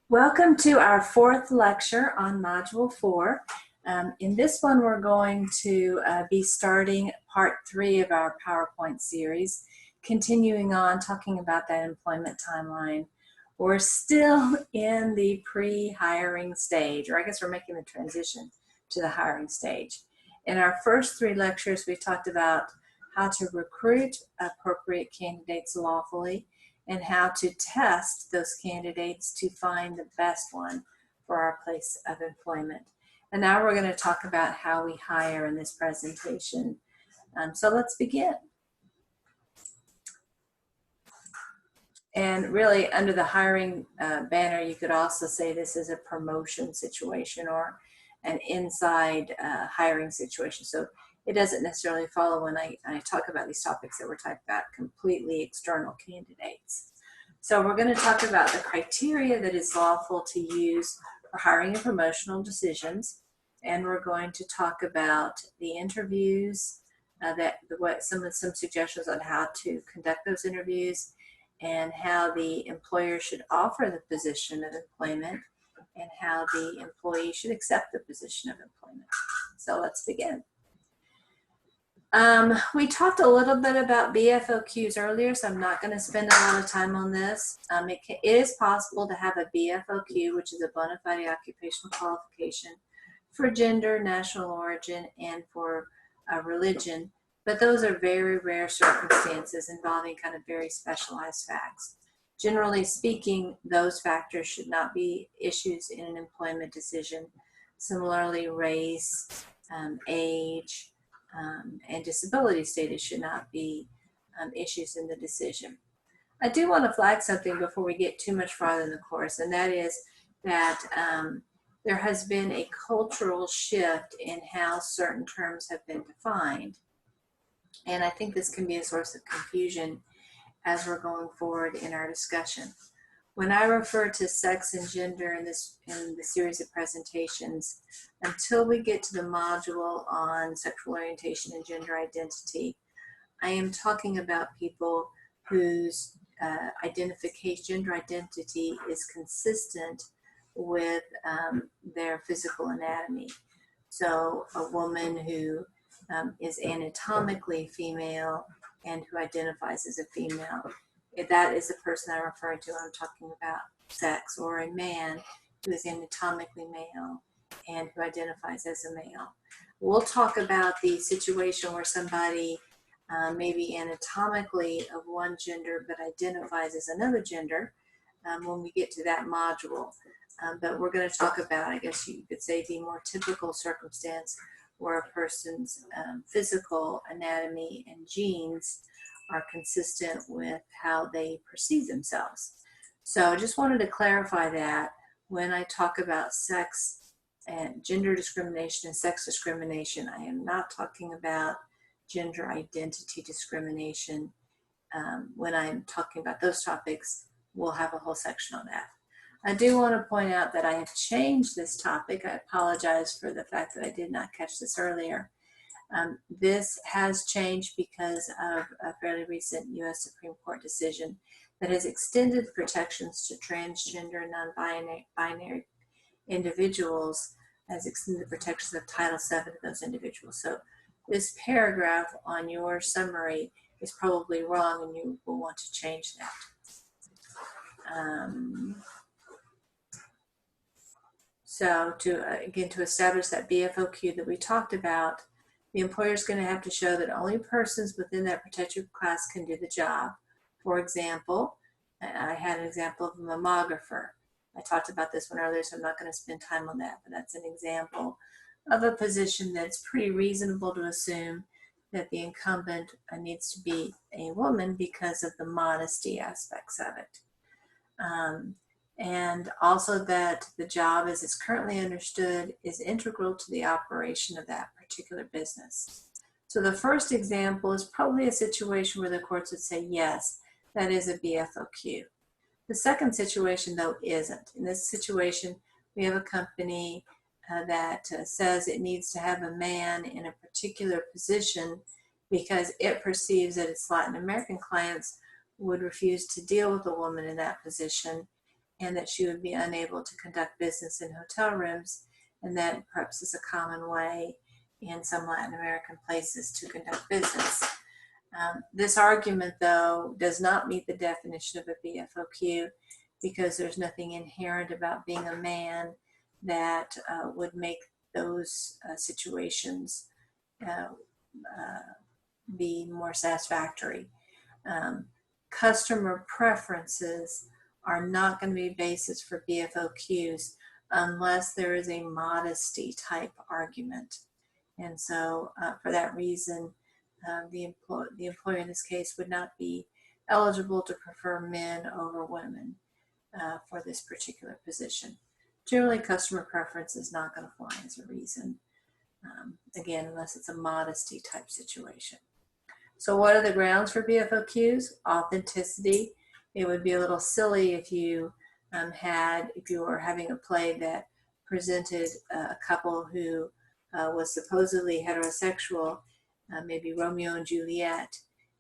Welcome to our fourth lecture on Module 4. In this one, we're going to be starting part 3 of our PowerPoint series, continuing on talking about that employment timeline. We're still in the pre-hiring stage, or I guess we're making the transition to the hiring stage. In our first 3 lectures, we talked about how to recruit appropriate candidates lawfully, and how to test those candidates to find the best one for our place of employment. And now we're going to talk about how we hire in this presentation. So let's begin. And really, under the hiring banner, you could also say this is a promotion situation or an inside hiring situation. So it doesn't necessarily follow when I talk about these topics that we're talking about completely external candidates. So we're going to talk about the criteria that is lawful to use for hiring and promotional decisions. And we're going to talk about the interviews, some suggestions on how to conduct those interviews, and how the employer should offer the position of employment, and how the employee should accept the position of employment. So let's begin. We talked a little bit about BFOQs earlier, so I'm not going to spend a lot of time on this. It is possible to have a BFOQ, which is a bona fide occupational qualification, for gender, national origin, and for religion, but those are very rare circumstances involving kind of very specialized facts. Generally speaking, those factors should not be issues in an employment decision. Similarly, race, age, and disability status should not be issues in the decision. I do want to flag something before we get too much farther in the course, and that is that there has been a cultural shift in how certain terms have been defined. And I think this can be a source of confusion as we're going forward in our discussion. When I refer to sex and gender in the series of presentations, until we get to the module on sexual orientation and gender identity, I am talking about people whose gender identity is consistent with their physical anatomy. So a woman who is anatomically female and who identifies as a female, if that is the person I'm referring to when I'm talking about sex, or a man who is anatomically male and who identifies as a male. We'll talk about the situation where somebody may be anatomically of one gender but identifies as another gender when we get to that module. But we're going to talk about, I guess you could say, the more typical circumstance where a person's physical anatomy and genes are consistent with how they perceive themselves. So I just wanted to clarify that when I talk about sex and gender discrimination and sex discrimination, I am not talking about gender identity discrimination. When I'm talking about those topics, we'll have a whole section on that. I do want to point out that I have changed this topic. I apologize for the fact that I did not catch this earlier. This has changed because of a fairly recent U.S. Supreme Court decision that has extended protections to transgender and non-binary individuals, has extended the protections of Title VII to those individuals. So this paragraph on your summary is probably wrong, and you will want to change that. So to establish that BFOQ that we talked about, the employer is going to have to show that only persons within that protected class can do the job. For example, I had an example of a mammographer. I talked about this one earlier, so I'm not going to spend time on that, but that's an example of a position that's pretty reasonable to assume that the incumbent needs to be a woman because of the modesty aspects of it. And also that the job as it's currently understood is integral to the operation of that particular business. So the first example is probably a situation where the courts would say, yes, that is a BFOQ. The second situation, though, isn't. In this situation, we have a company that says it needs to have a man in a particular position because it perceives that its Latin American clients would refuse to deal with a woman in that position, and that she would be unable to conduct business in hotel rooms, and that perhaps is a common way in some Latin American places to conduct business. This argument, though, does not meet the definition of a BFOQ because there's nothing inherent about being a man that would make those situations be more satisfactory. Customer preferences are not going to be basis for BFOQs unless there is a modesty type argument. And so for that reason, the employer in this case would not be eligible to prefer men over women for this particular position. Generally, customer preference is not going to fly as a reason, again, unless it's a modesty type situation. So what are the grounds for BFOQs? Authenticity. It would be a little silly if you if you were having a play that presented a couple who was supposedly heterosexual, maybe Romeo and Juliet,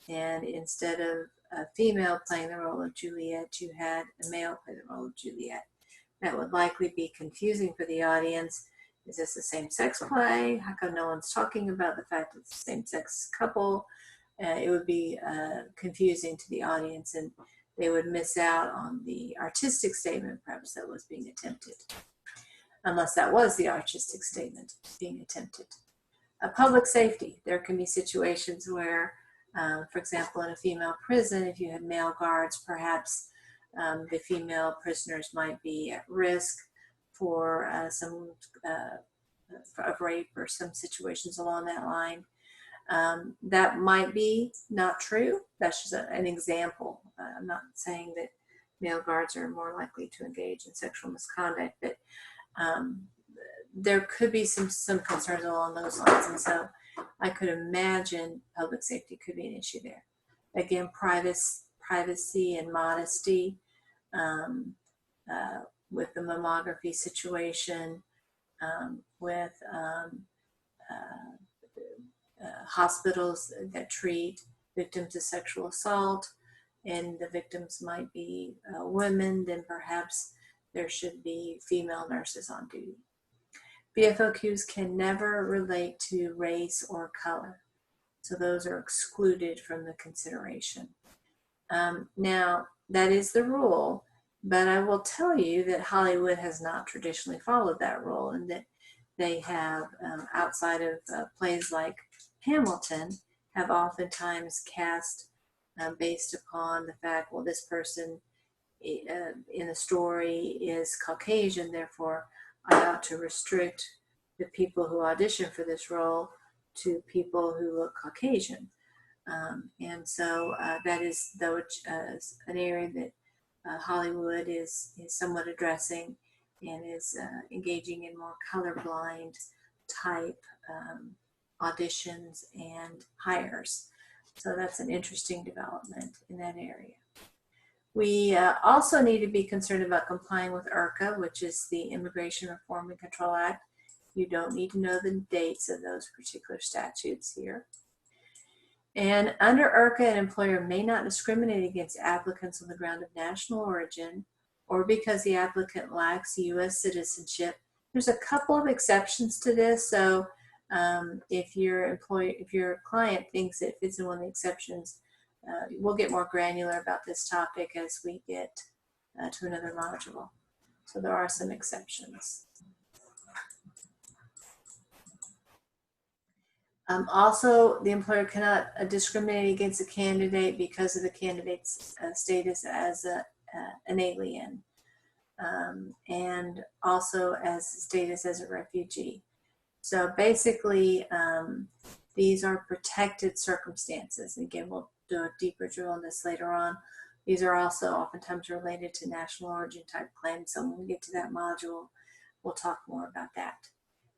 and instead of a female playing the role of Juliet, you had a male play the role of Juliet. That would likely be confusing for the audience. Is this a same-sex play? How come no one's talking about the fact that it's a same-sex couple? It would be confusing to the audience, and they would miss out on the artistic statement perhaps that was being attempted, unless that was the artistic statement being attempted. Public safety. There can be situations where, for example, in a female prison, if you had male guards, perhaps the female prisoners might be at risk for some of rape or some situations along that line. That might be not true. That's just an example. I'm not saying that male guards are more likely to engage in sexual misconduct, but there could be some concerns along those lines. And so I could imagine public safety could be an issue there. Again, privacy and modesty with the mammography situation, with hospitals that treat victims of sexual assault, and the victims might be women, then perhaps there should be female nurses on duty. BFOQs can never relate to race or color, so those are excluded from the consideration. Now, that is the rule, but I will tell you that Hollywood has not traditionally followed that rule, and that they have, outside of plays like Hamilton, have oftentimes cast based upon the fact, well, this person in the story is Caucasian, therefore I ought to restrict the people who audition for this role to people who look Caucasian. And so that is, though, an area that Hollywood is somewhat addressing and is engaging in more colorblind type auditions and hires. So that's an interesting development in that area. We also need to be concerned about complying with IRCA, which is the Immigration Reform and Control Act. You don't need to know the dates of those particular statutes here. And under IRCA, an employer may not discriminate against applicants on the ground of national origin or because the applicant lacks U.S. citizenship. There's a couple of exceptions to this. So if your client thinks it fits in one of the exceptions, we'll get more granular about this topic as we get to another module. So there are some exceptions. Also, the employer cannot discriminate against a candidate because of the candidate's status as an alien, and also as status as a refugee. So basically, these are protected circumstances. Again, we'll do a deeper drill on this later on. These are also oftentimes related to national origin type claims. So when we get to that module, we'll talk more about that.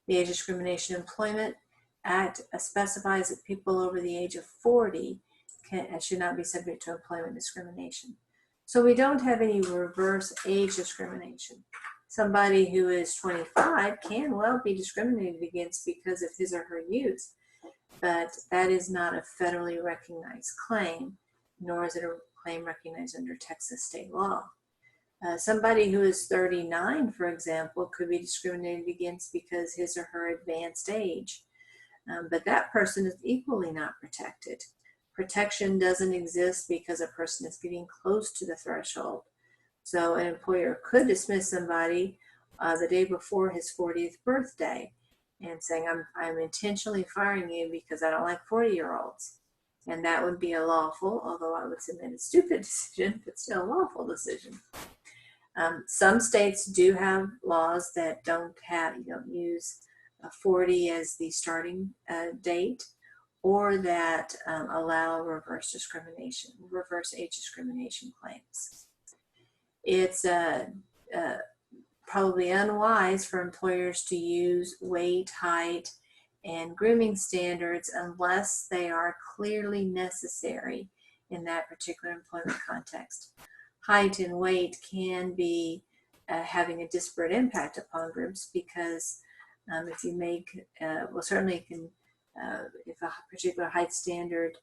The Age Discrimination Employment Act specifies that people over the age of 40 should not be subject to employment discrimination. So we don't have any reverse age discrimination. Somebody who is 25 can well be discriminated against because of his or her youth, but that is not a federally recognized claim, nor is it a claim recognized under Texas state law. Somebody who is 39, for example, could be discriminated against because his or her advanced age. But that person is equally not protected. Protection doesn't exist because a person is getting close to the threshold. So an employer could dismiss somebody the day before his 40th birthday and saying, I'm intentionally firing you because I don't like 40-year-olds. And that would be a lawful, although I would submit a stupid decision, but still a lawful decision. Some states do have laws that don't use 40 as the starting date, or that allow reverse age discrimination claims. It's probably unwise for employers to use weight, height, and grooming standards unless they are clearly necessary in that particular employment context. Height and weight can be having a disparate impact upon groups because if you make, certainly can, if a particular height standard,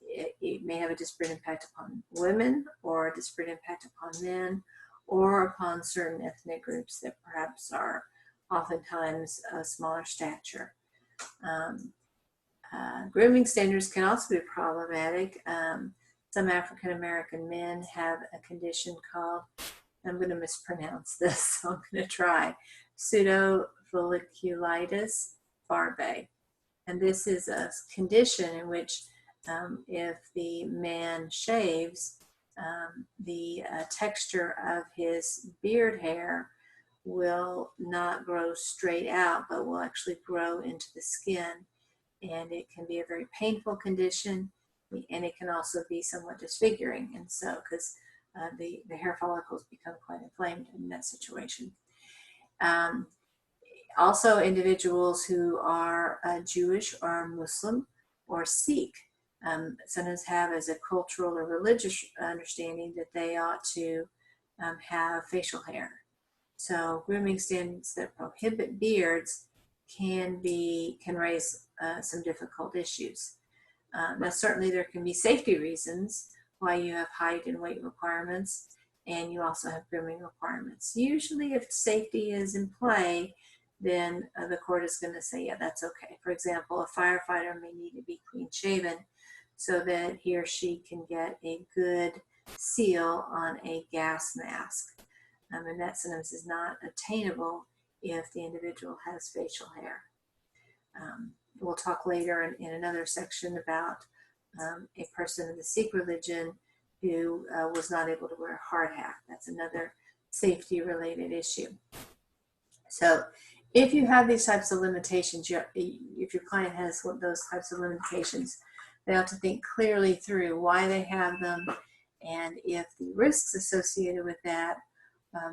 it may have a disparate impact upon women or a disparate impact upon men or upon certain ethnic groups that perhaps are oftentimes a smaller stature. Grooming standards can also be problematic. Some African American men have a condition called, I'm going to mispronounce this, so I'm going to try, pseudofolliculitis barbae. And this is a condition in which if the man shaves, the texture of his beard hair will not grow straight out, but will actually grow into the skin. And it can be a very painful condition, and it can also be somewhat disfiguring. And so, because the hair follicles become quite inflamed in that situation. Also, individuals who are Jewish or Muslim or Sikh sometimes have as a cultural or religious understanding that they ought to have facial hair. So grooming standards that prohibit beards can raise some difficult issues. Now, certainly there can be safety reasons why you have height and weight requirements, and you also have grooming requirements. Usually, if safety is in play, then the court is going to say, yeah, that's okay. For example, a firefighter may need to be clean shaven so that he or she can get a good seal on a gas mask. And that sometimes is not attainable if the individual has facial hair. We'll talk later in another section about a person of the Sikh religion who was not able to wear a hard hat. That's another safety related issue. So if you have these types of limitations, if your client has those types of limitations, they have to think clearly through why they have them and if the risks associated with that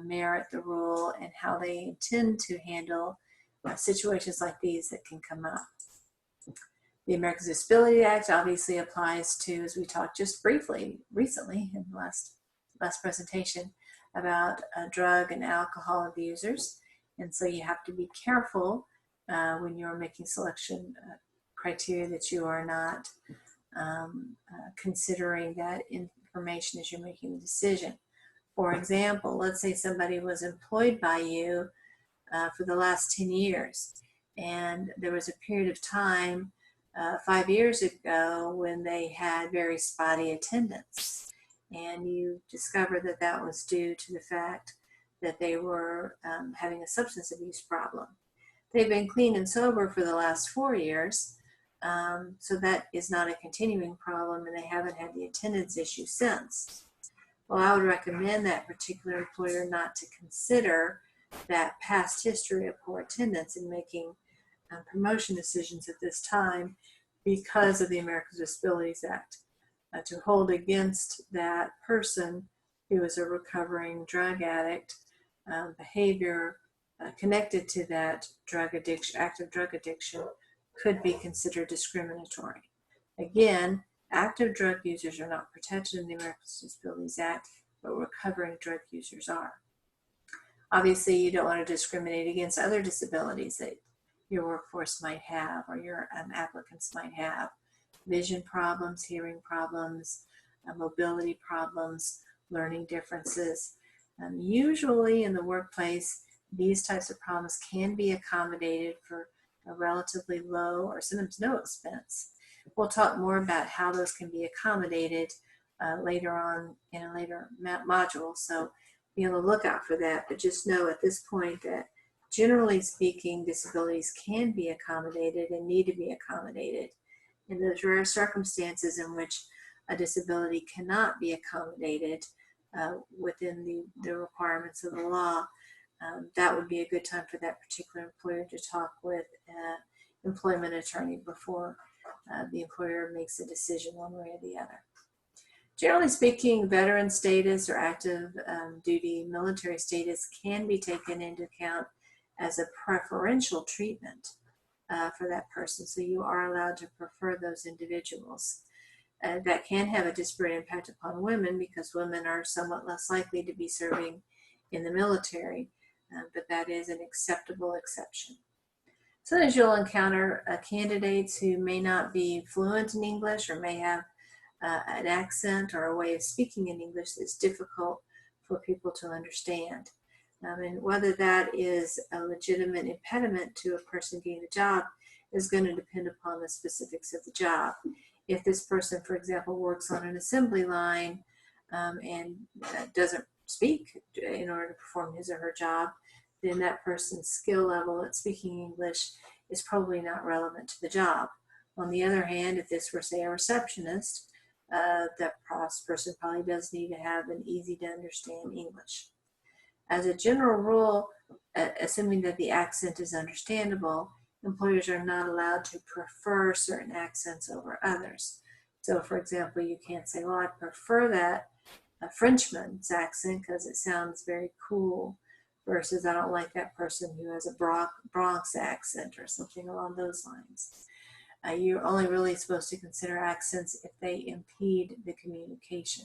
merit the rule and how they intend to handle situations like these that can come up. The Americans with Disabilities Act obviously applies to, as we talked just briefly recently in the last presentation, about drug and alcohol abusers. And so you have to be careful when you're making selection criteria that you are not considering that information as you're making the decision. For example, let's say somebody was employed by you for the last 10 years, and there was a period of time 5 years ago when they had very spotty attendance, and you discovered that that was due to the fact that they were having a substance abuse problem. They've been clean and sober for the last 4 years, so that is not a continuing problem, and they haven't had the attendance issue since. Well, I would recommend that particular employer not to consider that past history of poor attendance in making promotion decisions at this time because of the Americans with Disabilities Act. To hold against that person who is a recovering drug addict behavior connected to that drug addiction, active drug addiction, could be considered discriminatory. Again, active drug users are not protected in the Americans with Disabilities Act, but recovering drug users are. Obviously, you don't want to discriminate against other disabilities that your workforce might have or your applicants might have. Vision problems, hearing problems, mobility problems, learning differences. Usually in the workplace, these types of problems can be accommodated for a relatively low or sometimes no expense. We'll talk more about how those can be accommodated later on in a later module, so be on the lookout for that. But just know at this point that generally speaking, disabilities can be accommodated and need to be accommodated. In those rare circumstances in which a disability cannot be accommodated within the requirements of the law, that would be a good time for that particular employer to talk with an employment attorney before the employer makes a decision one way or the other. Generally speaking, veteran status or active duty military status can be taken into account as a preferential treatment for that person. So you are allowed to prefer those individuals. That can have a disparate impact upon women because women are somewhat less likely to be serving in the military, but that is an acceptable exception. Sometimes you'll encounter candidates who may not be fluent in English or may have an accent or a way of speaking in English that's difficult for people to understand. And whether that is a legitimate impediment to a person getting the job is going to depend upon the specifics of the job. If this person, for example, works on an assembly line and doesn't speak in order to perform his or her job, then that person's skill level at speaking English is probably not relevant to the job. On the other hand, if this were, say, a receptionist, that person probably does need to have an easy to understand English. As a general rule, assuming that the accent is understandable, employers are not allowed to prefer certain accents over others. So, for example, you can't say, well, I prefer that Frenchman's accent because it sounds very cool, versus I don't like that person who has a Bronx accent or something along those lines. You're only really supposed to consider accents if they impede the communication.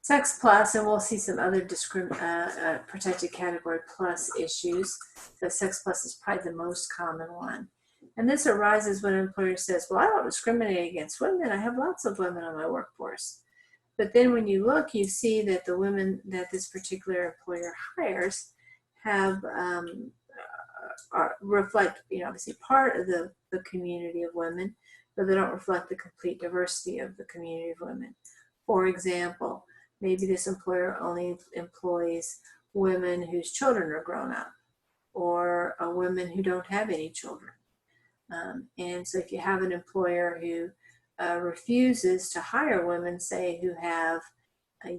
Sex plus, and we'll see some other protected category plus issues, but sex plus is probably the most common one. And this arises when an employer says, well, I don't discriminate against women. I have lots of women on my workforce. But then when you look, you see that the women that this particular employer hires have reflect, obviously part of the community of women, but they don't reflect the complete diversity of the community of women. For example, maybe this employer only employs women whose children are grown up, or women who don't have any children. And so if you have an employer who refuses to hire women, say, who have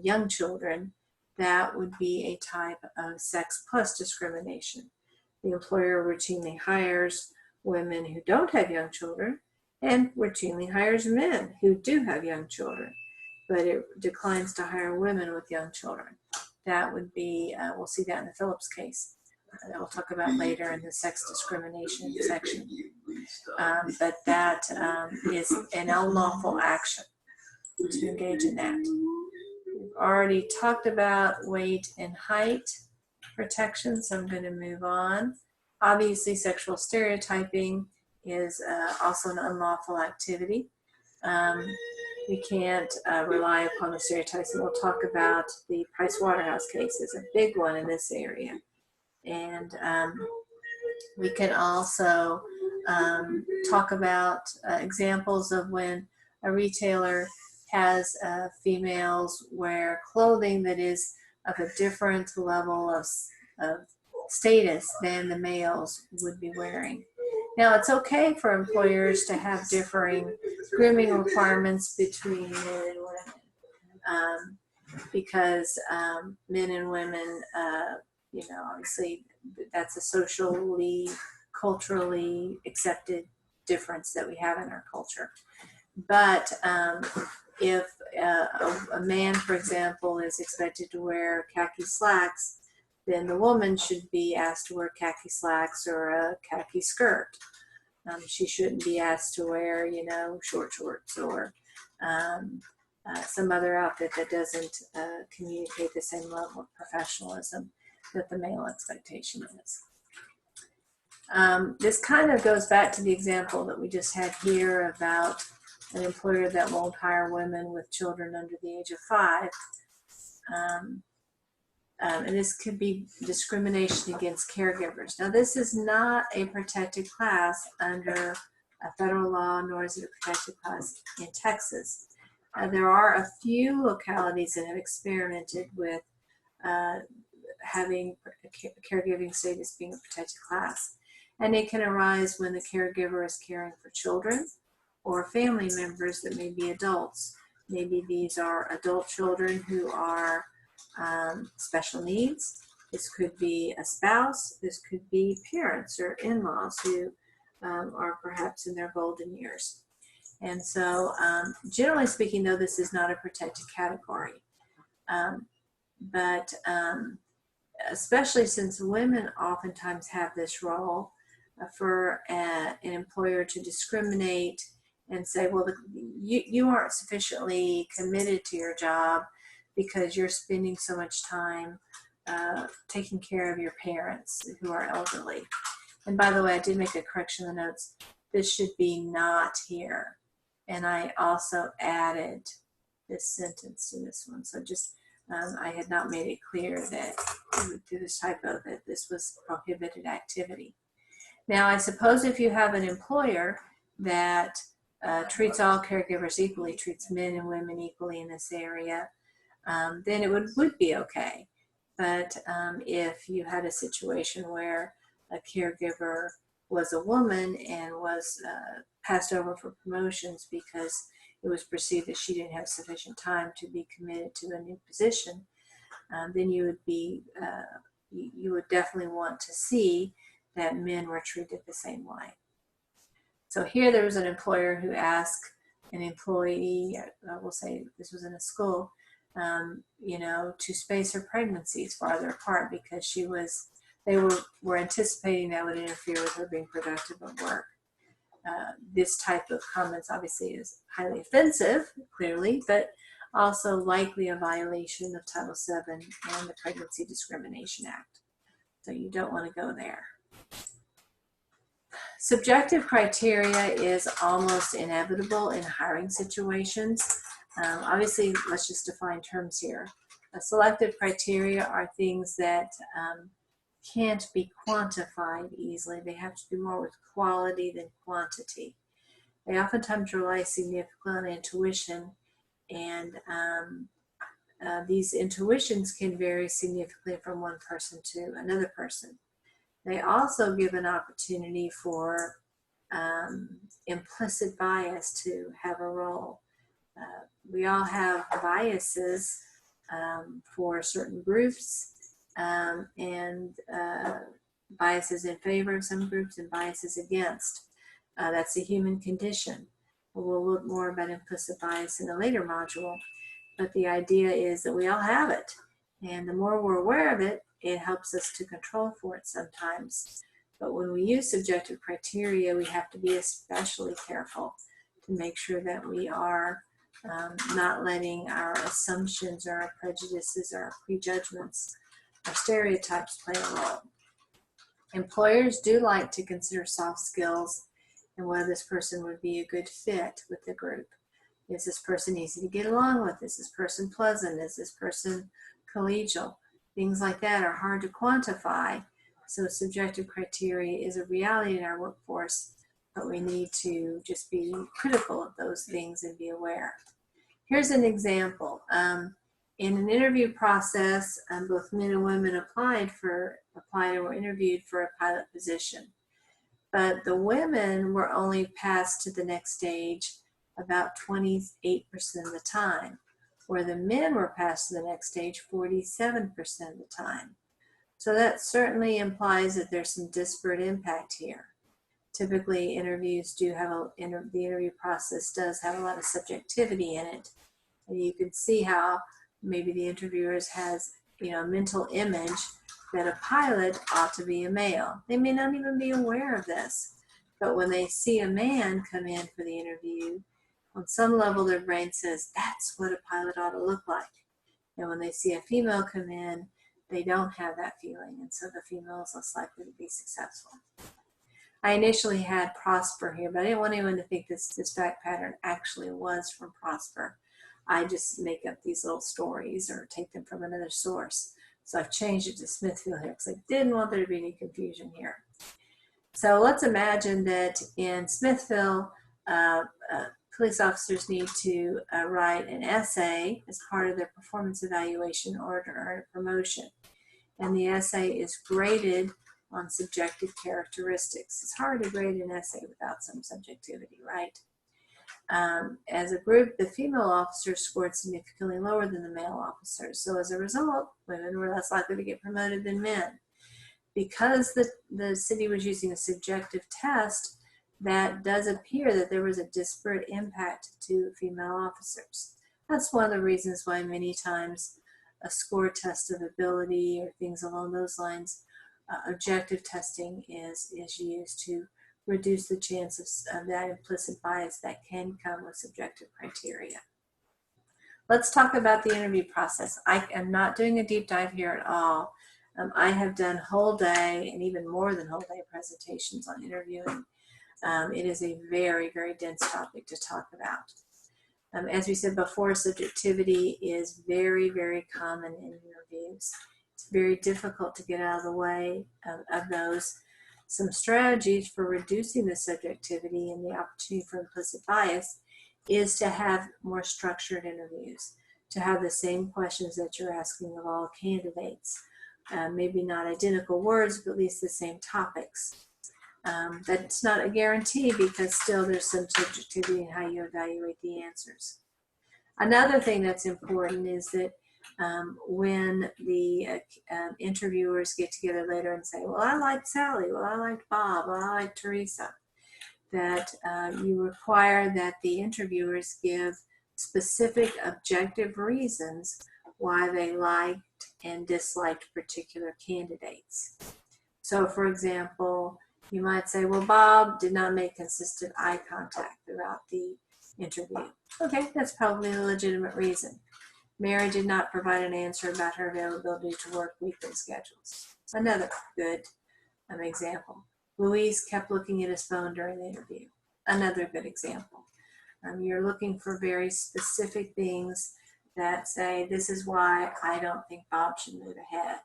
young children, that would be a type of sex plus discrimination. The employer routinely hires women who don't have young children and routinely hires men who do have young children, but it declines to hire women with young children. That would be, we'll see that in the Phillips case that we'll talk about later in the sex discrimination section. But that is an unlawful action to engage in that. We've already talked about weight and height protection, so I'm going to move on. Obviously, sexual stereotyping is also an unlawful activity. We can't rely upon the stereotypes, and we'll talk about the Price Waterhouse case as a big one in this area. And we can also talk about examples of when a retailer has females wear clothing that is of a different level of status than the males would be wearing. Now, it's okay for employers to have differing grooming requirements between men and women because men and women, obviously that's a socially, culturally accepted difference that we have in our culture. But if a man, for example, is expected to wear khaki slacks, then the woman should be asked to wear khaki slacks or a khaki skirt. She shouldn't be asked to wear, short shorts or some other outfit that doesn't communicate the same level of professionalism that the male expectation is. This kind of goes back to the example that we just had here about an employer that won't hire women with children under the age of 5. And this could be discrimination against caregivers. Now, this is not a protected class under a federal law, nor is it a protected class in Texas. There are a few localities that have experimented with having caregiving status being a protected class. And it can arise when the caregiver is caring for children or family members that may be adults. Maybe these are adult children who are special needs. This could be a spouse. This could be parents or in-laws who are perhaps in their golden years. And so generally speaking, though, this is not a protected category. But especially since women oftentimes have this role for an employer to discriminate and say, well, you aren't sufficiently committed to your job because you're spending so much time taking care of your parents who are elderly. And by the way, I did make a correction in the notes. This should be not here. And I also added this sentence to this one. So just, I had not made it clear that through this typo that this was prohibited activity. Now, I suppose if you have an employer that treats all caregivers equally, treats men and women equally in this area, then it would be okay. But if you had a situation where a caregiver was a woman and was passed over for promotions because it was perceived that she didn't have sufficient time to be committed to a new position, then you would be, you would definitely want to see that men were treated the same way. So here there was an employer who asked an employee, we'll say this was in a school, to space her pregnancies farther apart because they were anticipating that would interfere with her being productive at work. This type of comments obviously is highly offensive, clearly, but also likely a violation of Title VII and the Pregnancy Discrimination Act. So you don't want to go there. Subjective criteria is almost inevitable in hiring situations. Obviously, let's just define terms here. Selective criteria are things that can't be quantified easily. They have to do more with quality than quantity. They oftentimes rely significantly on intuition, and these intuitions can vary significantly from one person to another person. They also give an opportunity for implicit bias to have a role. We all have biases for certain groups, and biases in favor of some groups and biases against. That's a human condition. We'll look more about implicit bias in a later module, but the idea is that we all have it. And the more we're aware of it, it helps us to control for it sometimes. But when we use subjective criteria, we have to be especially careful to make sure that we are not letting our assumptions or our prejudices or our prejudgments or stereotypes play a role. Employers do like to consider soft skills and whether this person would be a good fit with the group. Is this person easy to get along with? Is this person pleasant? Is this person collegial? Things like that are hard to quantify. So subjective criteria is a reality in our workforce, but we need to just be critical of those things and be aware. Here's an example. In an interview process, both men and women applied or were interviewed for a pilot position. But the women were only passed to the next stage about 28% of the time, where the men were passed to the next stage 47% of the time. So that certainly implies that there's some disparate impact here. Typically, interviews do have the interview process does have a lot of subjectivity in it. And you can see how maybe the interviewers has, a mental image that a pilot ought to be a male. They may not even be aware of this, but when they see a man come in for the interview, on some level their brain says, that's what a pilot ought to look like. And when they see a female come in, they don't have that feeling, and so the female is less likely to be successful. I initially had Prosper here, but I didn't want anyone to think this fact pattern actually was from Prosper. I just make up these little stories or take them from another source. So I've changed it to Smithfield here because I didn't want there to be any confusion here. So let's imagine that in Smithville, police officers need to write an essay as part of their performance evaluation or to earn a promotion. And the essay is graded on subjective characteristics. It's hard to grade an essay without some subjectivity, right? As a group, the female officers scored significantly lower than the male officers. So as a result, women were less likely to get promoted than men. Because the city was using a subjective test, that does appear that there was a disparate impact to female officers. That's one of the reasons why many times a score test of ability or things along those lines, objective testing is used to reduce the chances of that implicit bias that can come with subjective criteria. Let's talk about the interview process. I am not doing a deep dive here at all. I have done whole day and even more than whole day presentations on interviewing. It is a very, very dense topic to talk about. As we said before, subjectivity is very, very common in interviews. It's very difficult to get out of the way of those. Some strategies for reducing the subjectivity and the opportunity for implicit bias is to have more structured interviews, to have the same questions that you're asking of all candidates. Maybe not identical words, but at least the same topics. That's not a guarantee because still there's some subjectivity in how you evaluate the answers. Another thing that's important is that when the interviewers get together later and say, well, I liked Sally, well, I liked Bob, well, I liked Teresa, that you require that the interviewers give specific objective reasons why they liked and disliked particular candidates. So, for example, you might say, well, Bob did not make consistent eye contact throughout the interview. Okay, that's probably a legitimate reason. Mary did not provide an answer about her availability to work weekly schedules. Another good example. Louise kept looking at his phone during the interview. Another good example. You're looking for very specific things that say, this is why I don't think Bob should move ahead.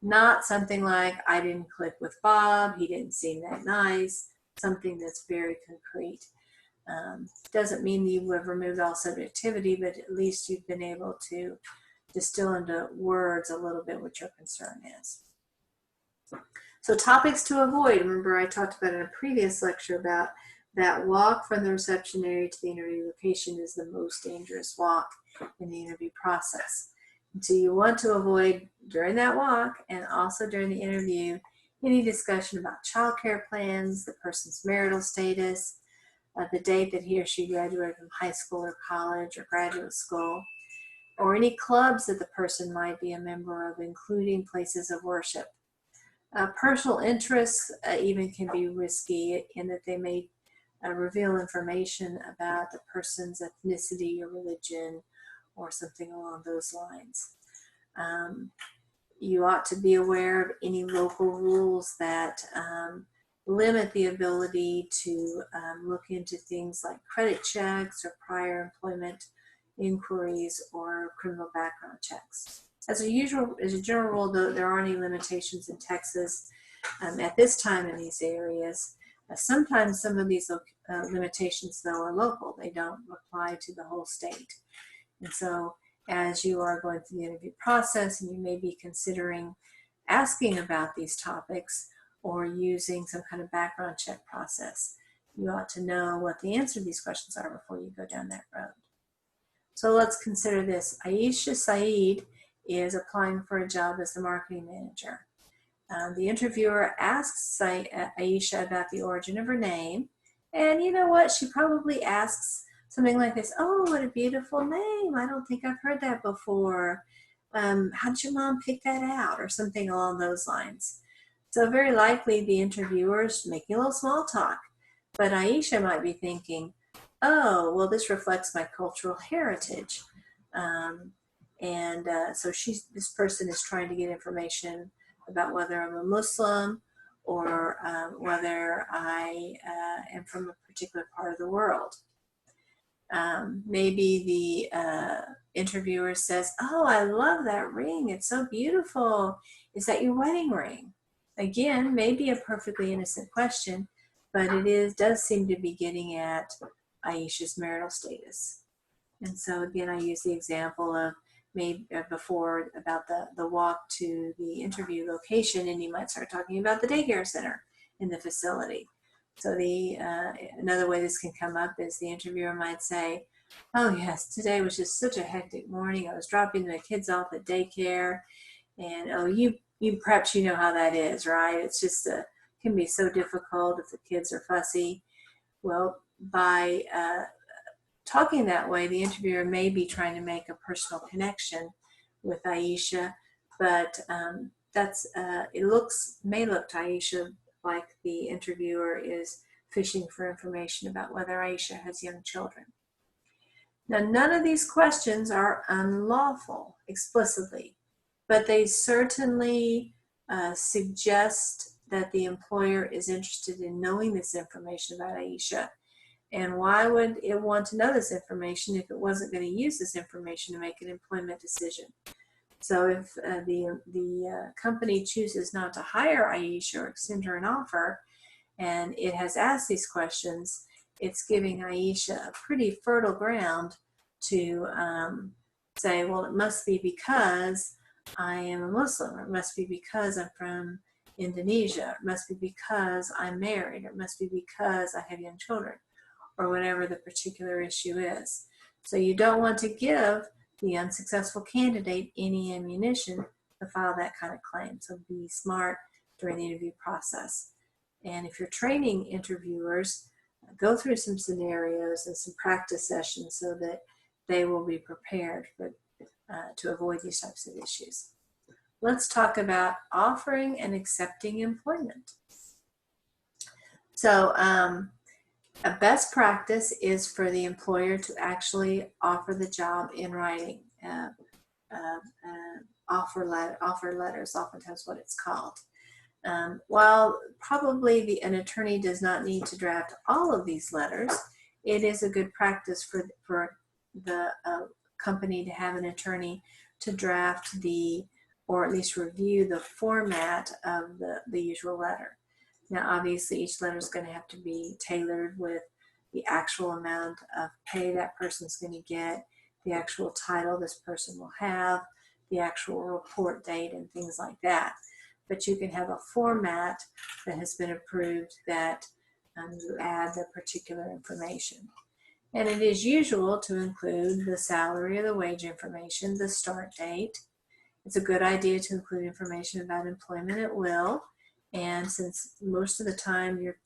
Not something like, I didn't click with Bob, he didn't seem that nice, something that's very concrete. Doesn't mean you have removed all subjectivity, but at least you've been able to distill into words a little bit what your concern is. So topics to avoid. Remember I talked about in a previous lecture about that walk from the reception area to the interview location is the most dangerous walk in the interview process. And so you want to avoid during that walk and also during the interview any discussion about child care plans, the person's marital status, the date that he or she graduated from high school or college or graduate school, or any clubs that the person might be a member of, including places of worship. Personal interests even can be risky in that they may reveal information about the person's ethnicity or religion or something along those lines. You ought to be aware of any local rules that limit the ability to look into things like credit checks or prior employment inquiries or criminal background checks. As a general rule, though, there aren't any limitations in Texas at this time in these areas. Sometimes some of these limitations, though, are local. They don't apply to the whole state. And so as you are going through the interview process and you may be considering asking about these topics or using some kind of background check process, you ought to know what the answer to these questions are before you go down that road. So let's consider this. Aisha Saeed is applying for a job as the marketing manager. The interviewer asks Aisha about the origin of her name, and you know what? She probably asks something like this: oh, what a beautiful name. I don't think I've heard that before. How did your mom pick that out? Or something along those lines. So very likely the interviewer's making a little small talk, but Aisha might be thinking, oh, well, this reflects my cultural heritage. So this person is trying to get information about whether I'm a Muslim or whether I am from a particular part of the world. Maybe the interviewer says, "Oh, I love that ring. It's so beautiful. Is that your wedding ring?" Again, maybe a perfectly innocent question, but does seem to be getting at Aisha's marital status. And so again, I use the example of maybe before about the walk to the interview location, and you might start talking about the daycare center in the facility. So another way this can come up is the interviewer might say, "Oh yes, today was just such a hectic morning. I was dropping my kids off at daycare, and oh, you perhaps you know how that is, right? It's just can be so difficult if the kids are fussy." Well, by talking that way, the interviewer may be trying to make a personal connection with Aisha, but may look to Aisha like the interviewer is fishing for information about whether Aisha has young children. Now, none of these questions are unlawful explicitly, but they certainly suggest that the employer is interested in knowing this information about Aisha. And why would it want to know this information if it wasn't going to use this information to make an employment decision? So if the company chooses not to hire Aisha or extend her an offer, and it has asked these questions, it's giving Aisha a pretty fertile ground to say, well, it must be because I am a Muslim, or it must be because I'm from Indonesia, it must be because I'm married, or it must be because I have young children, or whatever the particular issue is. So you don't want to give the unsuccessful candidate any ammunition to file that kind of claim. So be smart during the interview process. And if you're training interviewers, go through some scenarios and some practice sessions so that they will be prepared to avoid these types of issues. Let's talk about offering and accepting employment. So a best practice is for the employer to actually offer the job in writing. Offer letters, oftentimes what it's called. While probably an attorney does not need to draft all of these letters, it is a good practice for the company to have an attorney to draft or at least review the format of the usual letter. Now, obviously, each letter is going to have to be tailored with the actual amount of pay that person's going to get, the actual title this person will have, the actual report date, and things like that. But you can have a format that has been approved that you add the particular information. And it is usual to include the salary or the wage information, the start date. It's a good idea to include information about employment at will. And since most of the time your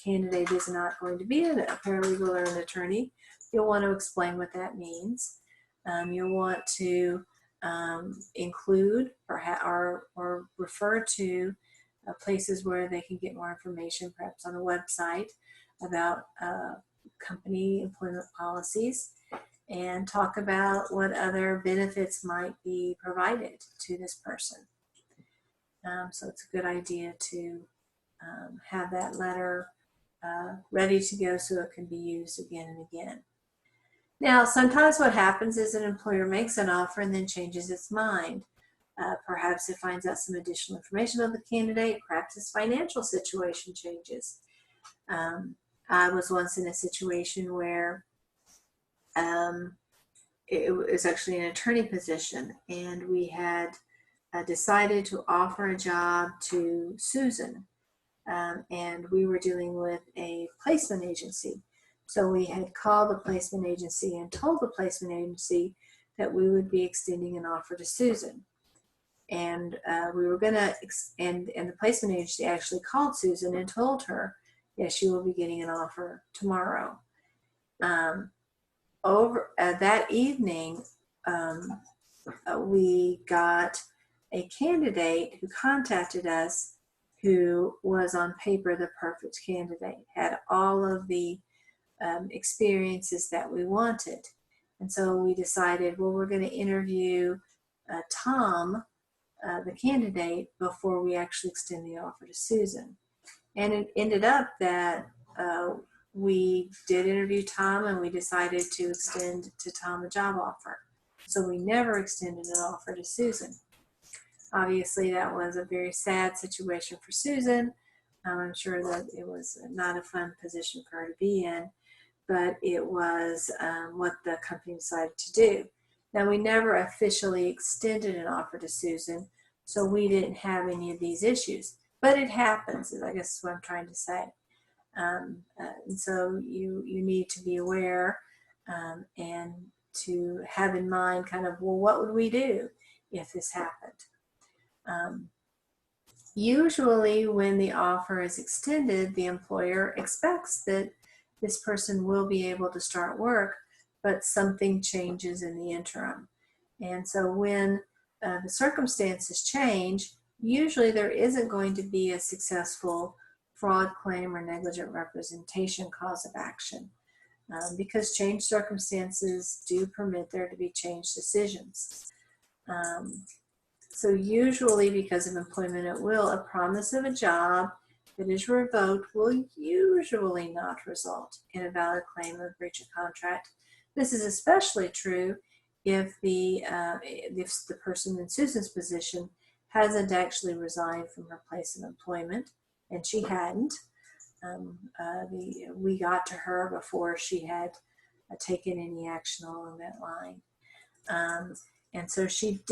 candidate is not going to be a paralegal or an attorney, you'll want to explain what that means. You'll want to include or refer to places where they can get more information, perhaps on a website, about company employment policies, and talk about what other benefits might be provided to this person. So it's a good idea to have that letter ready to go so it can be used again and again. Now, sometimes what happens is an employer makes an offer and then changes its mind. Perhaps it finds out some additional information about the candidate. Perhaps its financial situation changes. I was once in a situation where it was actually an attorney position, and we had decided to offer a job to Susan, and we were dealing with a placement agency. So we had called the placement agency and told the placement agency that we would be extending an offer to Susan. And we were going to, and the placement agency actually called Susan and told her, yes, she will be getting an offer tomorrow. That evening, we got a candidate who contacted us who was on paper the perfect candidate, had all of the experiences that we wanted. And so we decided, well, we're going to interview Tom, the candidate, before we actually extend the offer to Susan. And it ended up that we did interview Tom and we decided to extend to Tom a job offer. So we never extended an offer to Susan. Obviously, that was a very sad situation for Susan. I'm sure that it was not a fun position for her to be in, but it was what the company decided to do. Now, we never officially extended an offer to Susan, so we didn't have any of these issues. But it happens, I guess is what I'm trying to say. And so you need to be aware and to have in mind kind of, well, what would we do if this happened? Usually when the offer is extended, the employer expects that this person will be able to start work, but something changes in the interim. And so when the circumstances change, usually there isn't going to be a successful fraud claim or negligent representation cause of action because changed circumstances do permit there to be changed decisions. So usually because of employment at will, a promise of a job that is revoked will usually not result in a valid claim of breach of contract. This is especially true if the person in Susan's position hasn't actually resigned from her place of employment, and she hadn't. We got to her before she had taken any action along that line. And so she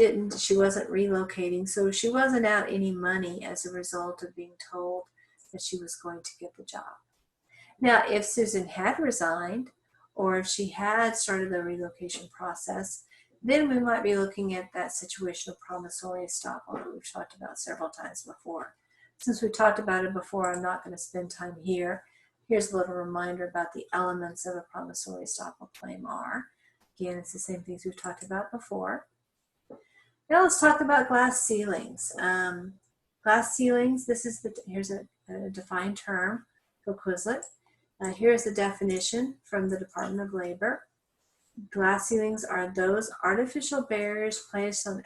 wasn't relocating, so she wasn't out any money as a result of being told that she was going to get the job. Now, if Susan had resigned, or if she had started the relocation process, then we might be looking at that situation of promissory estoppel that we've talked about several times before. Since we've talked about it before, I'm not going to spend time here. Here's a little reminder about the elements of a promissory estoppel claim are. Again, it's the same things we've talked about before. Now let's talk about glass ceilings. Glass ceilings, here's a defined term for Quizlet. Here's the definition from the Department of Labor. Glass ceilings are those artificial barriers based on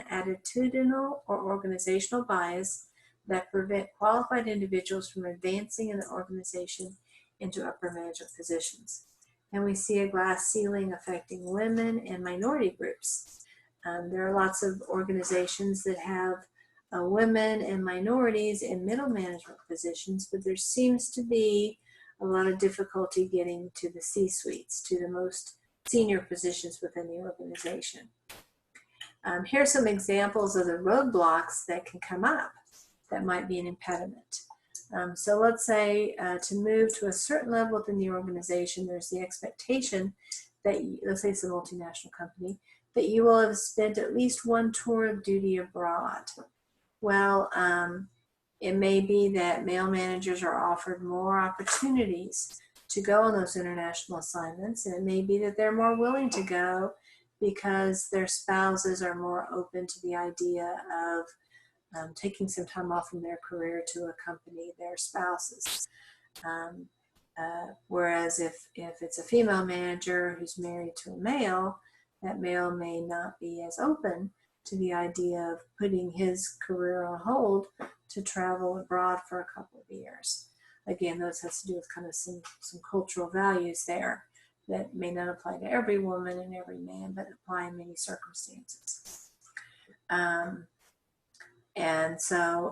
attitudinal or organizational bias that prevent qualified individuals from advancing in the organization into upper management positions. And we see a glass ceiling affecting women and minority groups. There are lots of organizations that have women and minorities in middle management positions, but there seems to be a lot of difficulty getting to the C-suites, to the most senior positions within the organization. Here are some examples of the roadblocks that can come up that might be an impediment. So let's say to move to a certain level within the organization, there's the expectation that, let's say it's a multinational company, that you will have spent at least one tour of duty abroad. Well, it may be that male managers are offered more opportunities to go on those international assignments, and it may be that they're more willing to go because their spouses are more open to the idea of taking some time off from their career to accompany their spouses. Whereas if it's a female manager who's married to a male, that male may not be as open to the idea of putting his career on hold to travel abroad for a couple of years. Again, those has to do with kind of some cultural values there that may not apply to every woman and every man, but apply in many circumstances. And so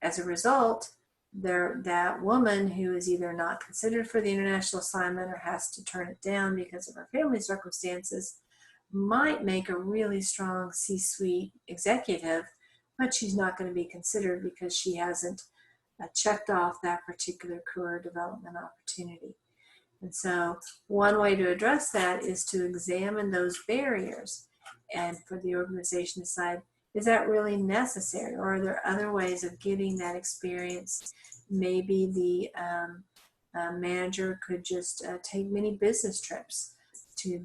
as a result, that woman who is either not considered for the international assignment or has to turn it down because of her family circumstances might make a really strong C-suite executive, but she's not going to be considered because she hasn't checked off that particular career development opportunity. And so one way to address that is to examine those barriers and for the organization to decide, is that really necessary, or are there other ways of getting that experience? Maybe the manager could just take many business trips to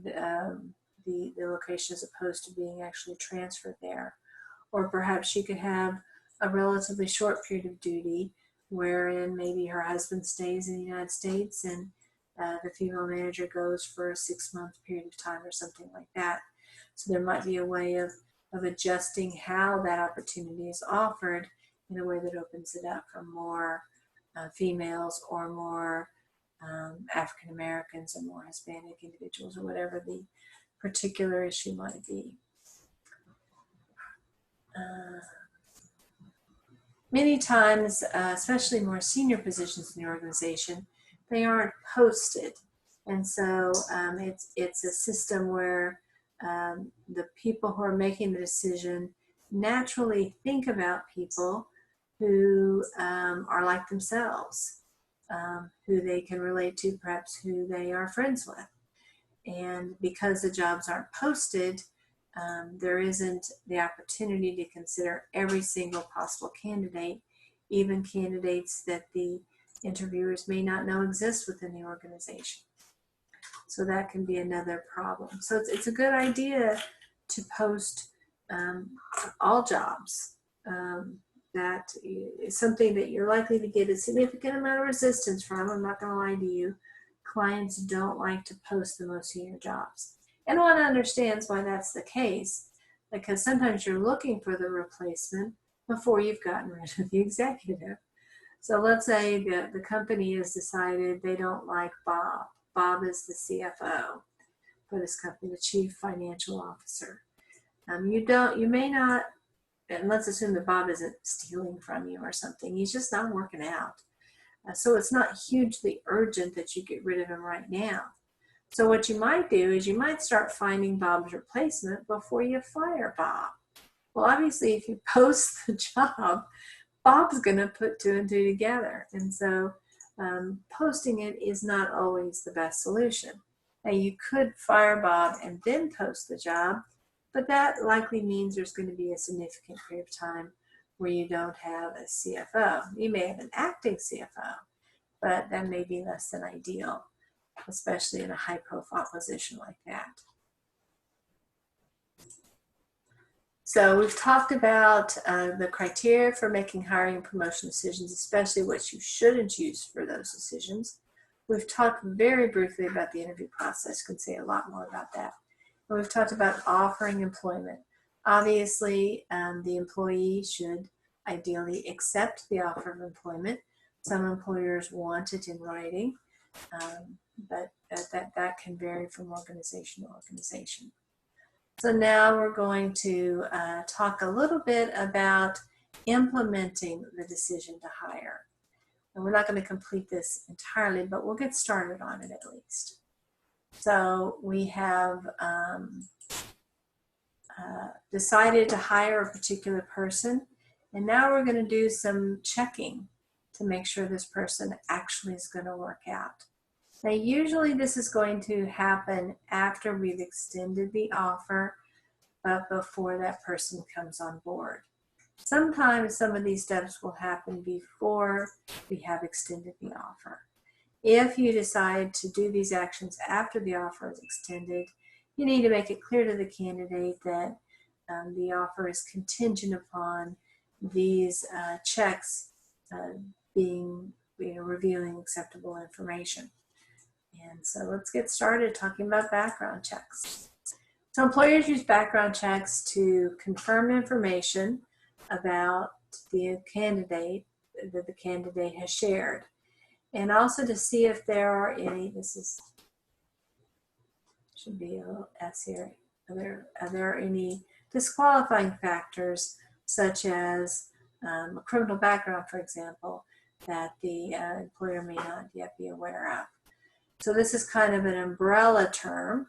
the location as opposed to being actually transferred there. Or perhaps she could have a relatively short period of duty wherein maybe her husband stays in the United States and the female manager goes for a 6-month period of time or something like that. So there might be a way of adjusting how that opportunity is offered in a way that opens it up for more females or more African Americans or more Hispanic individuals, or whatever the particular issue might be. Many times, especially more senior positions in the organization, they aren't posted. And so it's a system where the people who are making the decision naturally think about people who are like themselves, who they can relate to, perhaps who they are friends with. And because the jobs aren't posted, there isn't the opportunity to consider every single possible candidate, even candidates that the interviewers may not know exist within the organization. So that can be another problem. So it's a good idea to post all jobs. That is something that you're likely to get a significant amount of resistance from. I'm not going to lie to you. Clients don't like to post the most senior jobs. And one understands why that's the case, because sometimes you're looking for the replacement before you've gotten rid of the executive. So let's say that the company has decided they don't like Bob. Bob is the CFO for this company, the chief financial officer. You may not, and let's assume that Bob isn't stealing from you or something. He's just not working out. So it's not hugely urgent that you get rid of him right now. So what you might do is you might start finding Bob's replacement before you fire Bob. Well, obviously, if you post the job, Bob's going to put two and two together. And so posting it is not always the best solution. Now, you could fire Bob and then post the job, but that likely means there's going to be a significant period of time where you don't have a CFO. You may have an acting CFO, but that may be less than ideal, especially in a high-profile position like that. So we've talked about the criteria for making hiring and promotion decisions, especially what you shouldn't use for those decisions. We've talked very briefly about the interview process. Can say a lot more about that. And we've talked about offering employment. Obviously, the employee should ideally accept the offer of employment. Some employers want it in writing, but that can vary from organization to organization. So now we're going to talk a little bit about implementing the decision to hire. And we're not going to complete this entirely, but we'll get started on it at least. So we have decided to hire a particular person, and now we're going to do some checking to make sure this person actually is going to work out. Now, usually this is going to happen after we've extended the offer, but before that person comes on board. Sometimes some of these steps will happen before we have extended the offer. If you decide to do these actions after the offer is extended, you need to make it clear to the candidate that the offer is contingent upon these checks being, revealing acceptable information. And so let's get started talking about background checks. So employers use background checks to confirm information about the candidate that the candidate has shared, and also to see if there are any, should be a little S here, are there any disqualifying factors, such as a criminal background, for example, that the employer may not yet be aware of. So this is kind of an umbrella term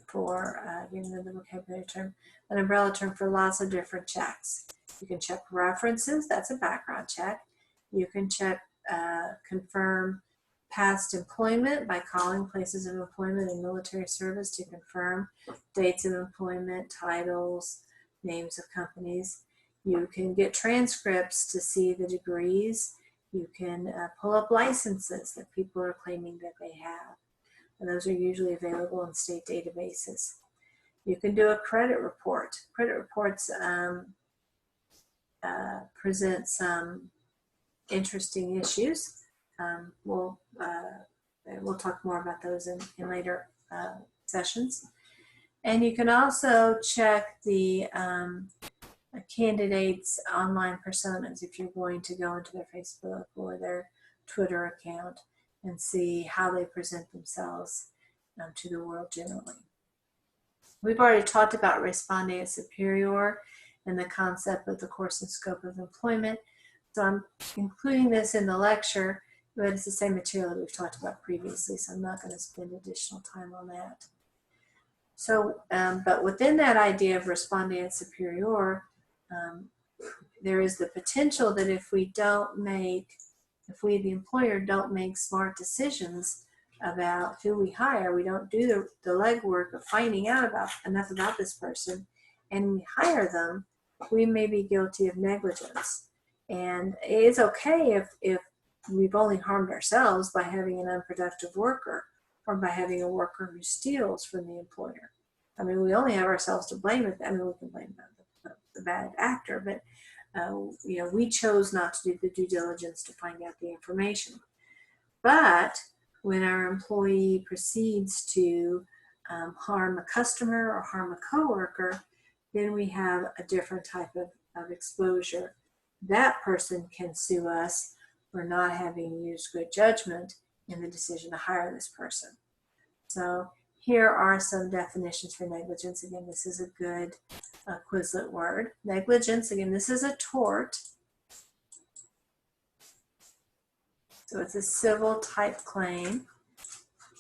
for, the vocabulary term, an umbrella term for lots of different checks. You can check references, that's a background check. You can check, confirm past employment by calling places of employment and military service to confirm dates of employment, titles, names of companies. You can get transcripts to see the degrees. You can pull up licenses that people are claiming that they have. And those are usually available in state databases. You can do a credit report. Credit reports present some interesting issues. We'll talk more about those in later sessions. And you can also check the a candidate's online personas if you're going to go into their Facebook or their Twitter account and see how they present themselves to the world generally. We've already talked about respondeat superior and the concept of the course and scope of employment. So I'm including this in the lecture, but it's the same material that we've talked about previously, so I'm not going to spend additional time on that. So, but within that idea of respondeat superior, there is the potential that if we, the employer, don't make smart decisions about who we hire, we don't do the legwork of finding out enough about this person, and we hire them, we may be guilty of negligence. And it's okay if we've only harmed ourselves by having an unproductive worker or by having a worker who steals from the employer. I mean, we only have ourselves to blame. We can blame the bad actor, but we chose not to do the due diligence to find out the information. But when our employee proceeds to harm a customer or harm a coworker, then we have a different type of exposure. That person can sue us for not having used good judgment in the decision to hire this person. So here are some definitions for negligence. Again, this is a good Quizlet word. Negligence, again, this is a tort. So it's a civil type claim,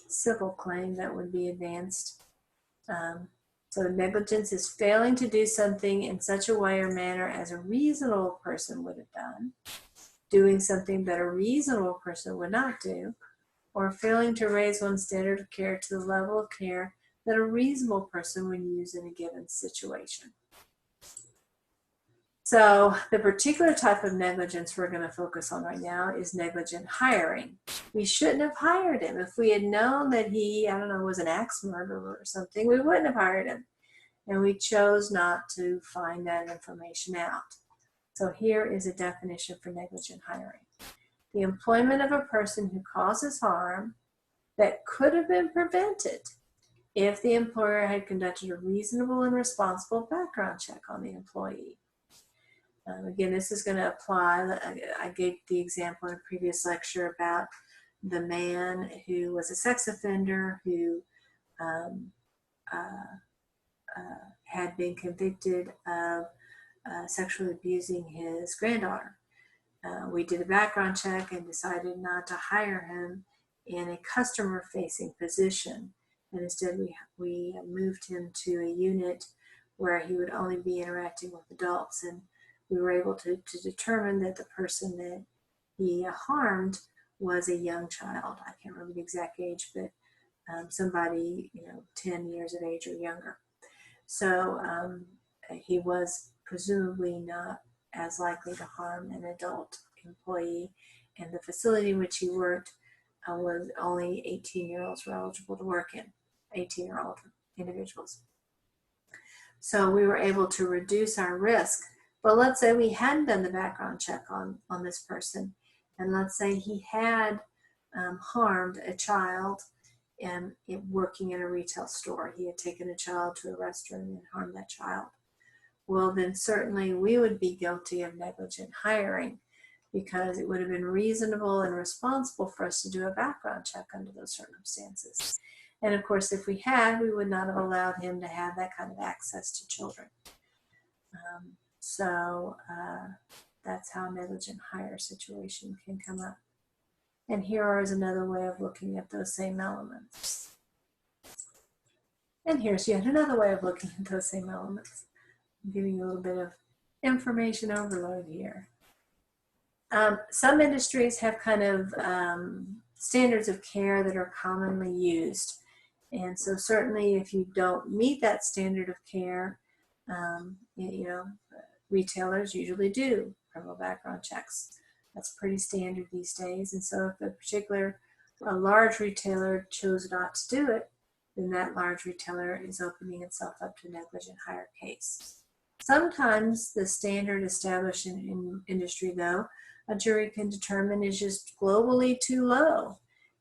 civil claim that would be advanced. So negligence is failing to do something in such a way or manner as a reasonable person would have done, doing something that a reasonable person would not do, or failing to raise one's standard of care to the level of care that a reasonable person would use in a given situation. So the particular type of negligence we're going to focus on right now is negligent hiring. We shouldn't have hired him. If we had known that he, was an axe murderer or something, we wouldn't have hired him. And we chose not to find that information out. So here is a definition for negligent hiring. The employment of a person who causes harm that could have been prevented if the employer had conducted a reasonable and responsible background check on the employee. Again, this is going to apply. I gave the example in a previous lecture about the man who was a sex offender who had been convicted of sexually abusing his granddaughter. We did a background check and decided not to hire him in a customer-facing position. And instead, we moved him to a unit where he would only be interacting with adults. And we were able to determine that the person that he harmed was a young child. I can't remember the exact age, but somebody, 10 years of age or younger. So he was presumably not as likely to harm an adult employee. And the facility in which he worked was only 18-year-olds were eligible to work in, 18-year-old individuals. So we were able to reduce our risk. But let's say we hadn't done the background check on this person, and let's say he had harmed a child and working in a retail store. He had taken a child to a restroom and harmed that child. Well, then certainly we would be guilty of negligent hiring because it would have been reasonable and responsible for us to do a background check under those circumstances. And of course, if we had, we would not have allowed him to have that kind of access to children. So that's how a negligent hire situation can come up. And here is another way of looking at those same elements. And here's yet another way of looking at those same elements. I'm giving you a little bit of information overload here. Some industries have kind of standards of care that are commonly used. And so certainly if you don't meet that standard of care, retailers usually do criminal background checks. That's pretty standard these days. And so if a large retailer chose not to do it, then that large retailer is opening itself up to negligent hire case. Sometimes the standard established in industry, though, a jury can determine is just globally too low.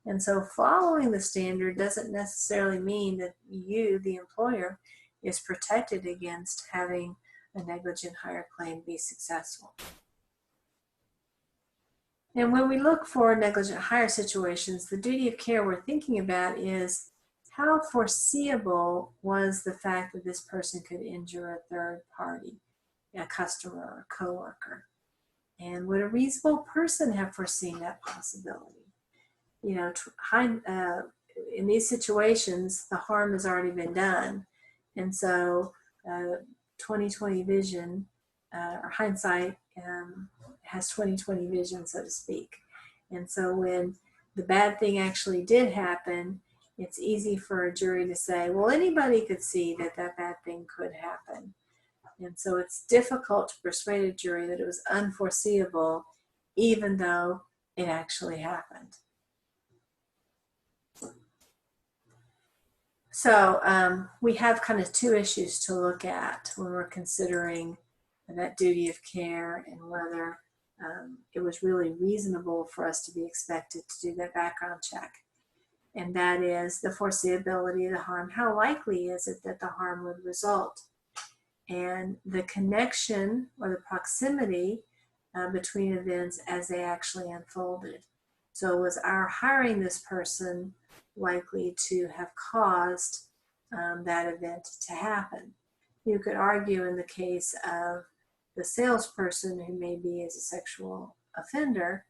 And so following the standard doesn't necessarily mean that you, the employer, is protected against having a negligent hire claim be successful. And when we look for negligent hire situations, the duty of care we're thinking about is how foreseeable was the fact that this person could injure a third party, a customer or a coworker? And would a reasonable person have foreseen that possibility? You know, in these situations, the harm has already been done. And so 20/20 vision, or hindsight, has 20/20 vision, so to speak. And so when the bad thing actually did happen, it's easy for a jury to say, well, anybody could see that that bad thing could happen. And so it's difficult to persuade a jury that it was unforeseeable, even though it actually happened. So we have kind of two issues to look at when we're considering that duty of care and whether it was really reasonable for us to be expected to do that background check. And that is the foreseeability of the harm. How likely is it that the harm would result? And the connection or the proximity between events as they actually unfolded. So was our hiring this person likely to have caused that event to happen? You could argue in the case of the salesperson who maybe is a sexual offender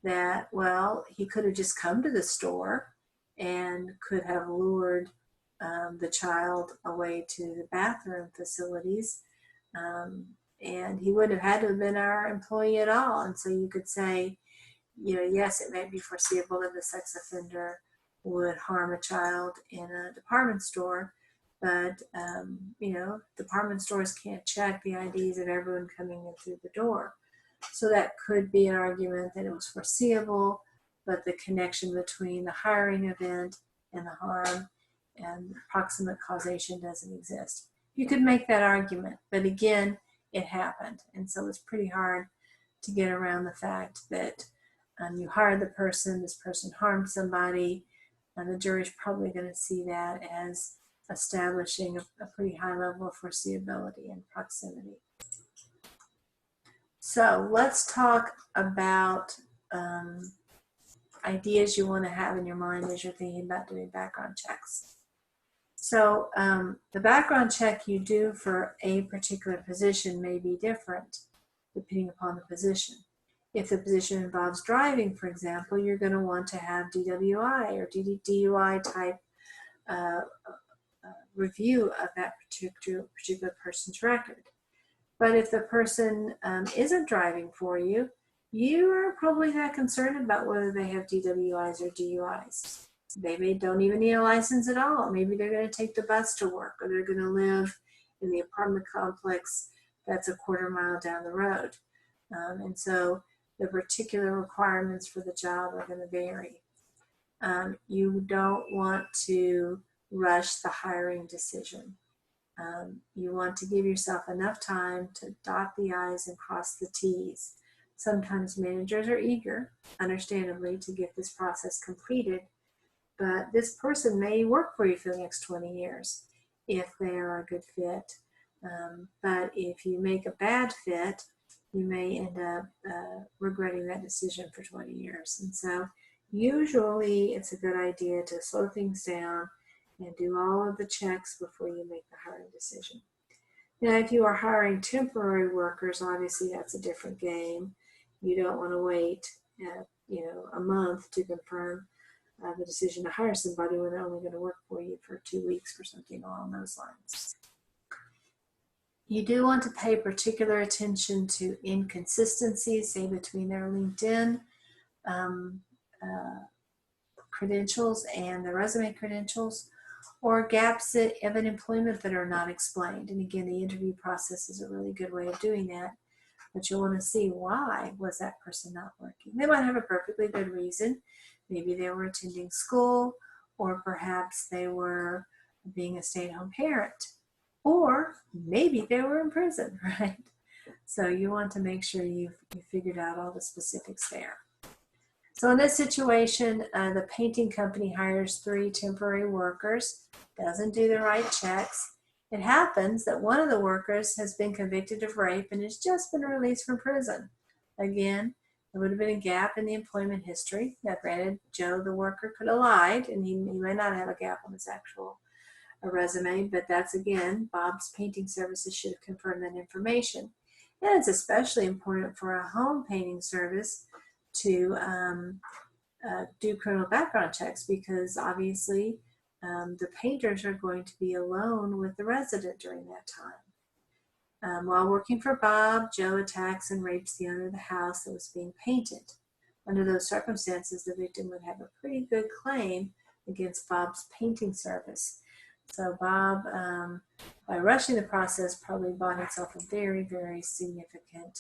that, well, he could have just come to the store and could have lured the child away to the bathroom facilities, and he wouldn't have had to have been our employee at all. And so you could say, you know, yes, it may be foreseeable that the sex offender would harm a child in a department store, but you know, department stores can't check the IDs of everyone coming in through the door. So that could be an argument that it was foreseeable, but the connection between the hiring event and the harm and proximate causation doesn't exist. You could make that argument, but again, it happened. And so it's pretty hard to get around the fact that you hired the person, this person harmed somebody, and the jury's probably going to see that as establishing a pretty high level of foreseeability and proximity. So let's talk about ideas you want to have in your mind as you're thinking about doing background checks. So the background check you do for a particular position may be different depending upon the position. If the position involves driving, for example, you're going to want to have DWI or DUI type review of that particular person's record. But if the person isn't driving for you, you are probably not concerned about whether they have DWIs or DUIs. Maybe don't even need a license at all. Maybe they're going to take the bus to work, or they're going to live in the apartment complex that's a quarter mile down the road. And so the particular requirements for the job are going to vary. You don't want to rush the hiring decision. You want to give yourself enough time to dot the I's and cross the T's. Sometimes managers are eager, understandably, to get this process completed, but this person may work for you for the next 20 years if they are a good fit. But if you make a bad fit, you may end up regretting that decision for 20 years. And so usually it's a good idea to slow things down and do all of the checks before you make the hiring decision. Now, if you are hiring temporary workers, obviously that's a different game. You don't want to wait, a month to confirm the decision to hire somebody when they're only going to work for you for 2 weeks or something along those lines. You do want to pay particular attention to inconsistencies, say between their LinkedIn credentials and the resume credentials, or gaps of an employment that are not explained. And again, the interview process is a really good way of doing that. But you'll want to see, why was that person not working? They might have a perfectly good reason. Maybe they were attending school, or perhaps they were being a stay-at-home parent, or maybe they were in prison, right? So you want to make sure you've figured out all the specifics there. So in this situation, the painting company hires 3 temporary workers, doesn't do the right checks, It happens that one of the workers has been convicted of rape and has just been released from prison. Again, there would have been a gap in the employment history. Now, granted, Joe, the worker, could have lied, and he may not have a gap on his actual resume, but that's, again, Bob's painting services should have confirmed that information. And it's especially important for a home painting service to do criminal background checks, because obviously the painters are going to be alone with the resident during that time. While working for Bob, Joe attacks and rapes the owner of the house that was being painted. Under those circumstances, the victim would have a pretty good claim against Bob's painting service. So Bob, by rushing the process, probably bought himself a very, very significant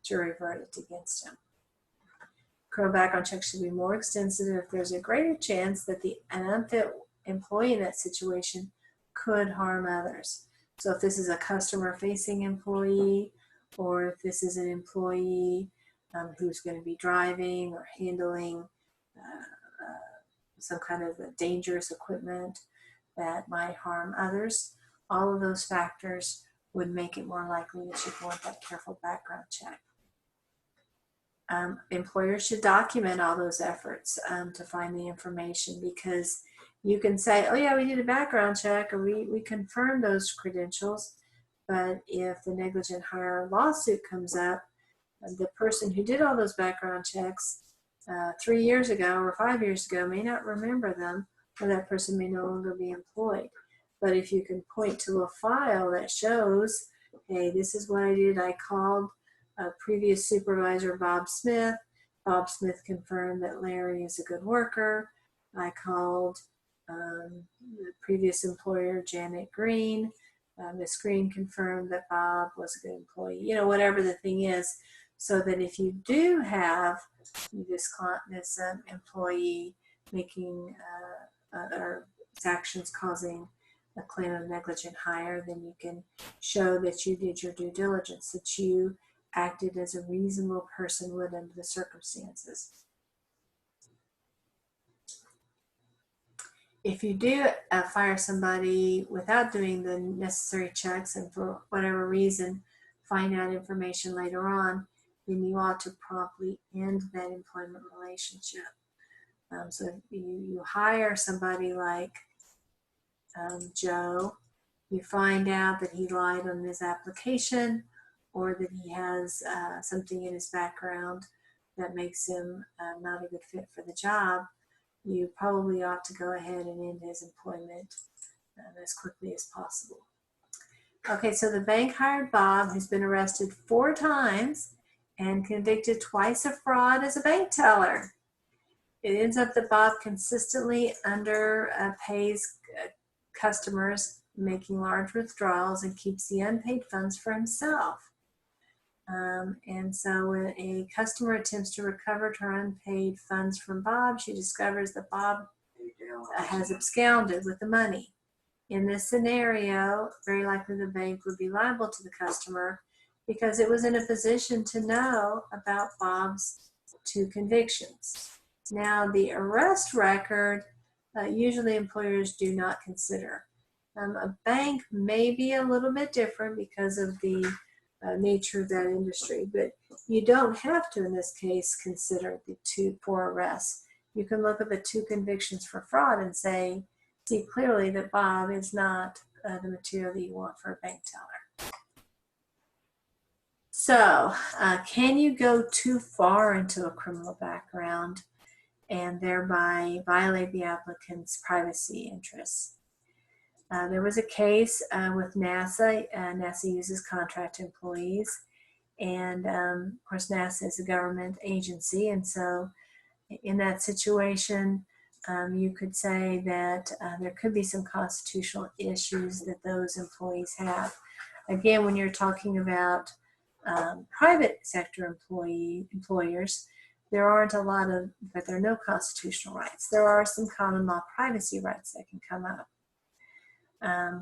jury verdict against him. Criminal background checks should be more extensive if there's a greater chance that an unfit employee in that situation could harm others. So if this is a customer-facing employee, or if this is an employee who's going to be driving or handling some kind of dangerous equipment that might harm others, all of those factors would make it more likely that you'd want that careful background check. Employers should document all those efforts to find the information, because you can say, oh yeah, we did a background check, or we confirmed those credentials, but if the negligent hire lawsuit comes up, the person who did all those background checks 3 years ago or 5 years ago may not remember them, or that person may no longer be employed. But if you can point to a file that shows, hey, this is what I did, I called a previous supervisor, Bob Smith. Bob Smith confirmed that Larry is a good worker. I called the previous employer, Janet Green. Miss Green confirmed that Bob was a good employee. You know, whatever the thing is, so that if you do have this employee making or actions causing a claim of negligent hire, then you can show that you did your due diligence, that you acted as a reasonable person would under the circumstances. If you do fire somebody without doing the necessary checks, and for whatever reason find out information later on, then you ought to promptly end that employment relationship. So if you hire somebody like Joe, you find out that he lied on his application, or that he has something in his background that makes him not a good fit for the job, you probably ought to go ahead and end his employment as quickly as possible. Okay, so the bank hired Bob, who's been arrested 4 times and convicted twice of fraud as a bank teller. It ends up that Bob consistently underpays customers, making large withdrawals, and keeps the unpaid funds for himself. And so when a customer attempts to recover her unpaid funds from Bob, she discovers that Bob has absconded with the money. In this scenario, very likely the bank would be liable to the customer because it was in a position to know about Bob's 2 convictions. Now, the arrest record, usually employers do not consider. A bank may be a little bit different because of the nature of that industry, but you don't have to, in this case, consider the 4 arrests. You can look at the 2 convictions for fraud and see clearly that Bob is not the material that you want for a bank teller. So, can you go too far into a criminal background and thereby violate the applicant's privacy interests? There was a case with NASA. NASA uses contract employees, and of course NASA is a government agency, and so in that situation you could say that there could be some constitutional issues that those employees have. Again, when you're talking about private sector employers, there aren't a lot of, but there are no constitutional rights. There are some common law privacy rights that can come up.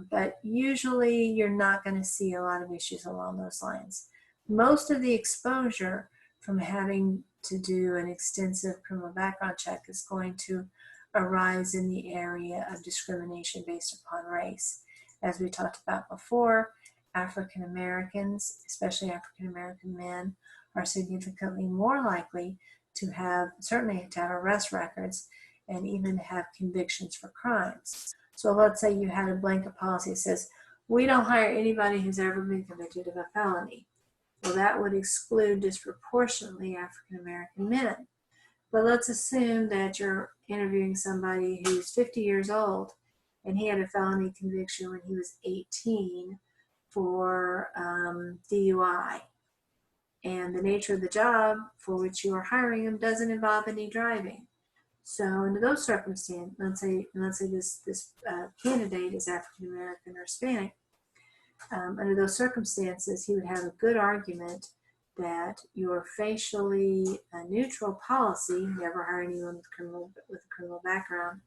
But usually you're not going to see a lot of issues along those lines. Most of the exposure from having to do an extensive criminal background check is going to arise in the area of discrimination based upon race. As we talked about before, African Americans, especially African American men, are significantly more likely to have, certainly to have arrest records and even have convictions for crimes. So let's say you had a blanket policy that says, we don't hire anybody who's ever been convicted of a felony. Well, that would exclude disproportionately African American men. But let's assume that you're interviewing somebody who's 50 years old and he had a felony conviction when he was 18 for DUI. And the nature of the job for which you are hiring him doesn't involve any driving. So under those circumstances, let's say this candidate is African American or Hispanic. Under those circumstances, he would have a good argument that your facially neutral policy, never hire anyone with a criminal background,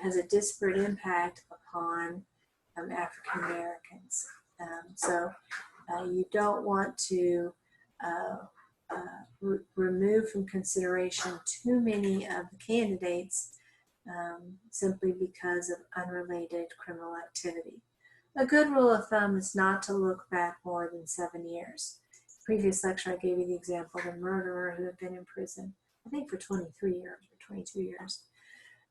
has a disparate impact upon African Americans. So you don't want to remove from consideration too many of the candidates simply because of unrelated criminal activity. A good rule of thumb is not to look back more than 7 years. Previous lecture, I gave you the example of a murderer who had been in prison, I think for 23 years or 22 years.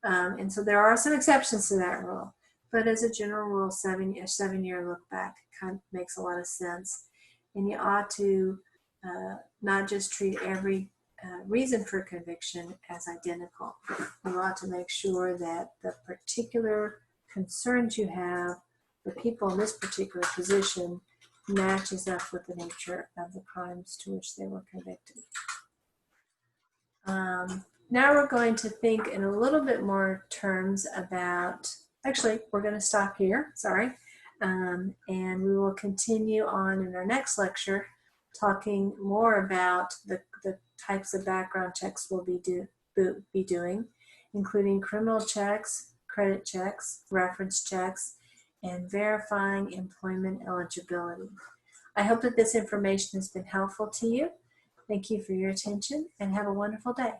And so there are some exceptions to that rule. But as a general rule, a 7-year look back kind of makes a lot of sense. And you ought to not just treat every reason for conviction as identical. You ought to make sure that the particular concerns you have, the people in this particular position, matches up with the nature of the crimes to which they were convicted. Now we're going to think in a little bit more terms about, actually, we're going to stop here, sorry, and we will continue on in our next lecture talking more about the types of background checks we'll be doing, including criminal checks, credit checks, reference checks, and verifying employment eligibility. I hope that this information has been helpful to you. Thank you for your attention and have a wonderful day.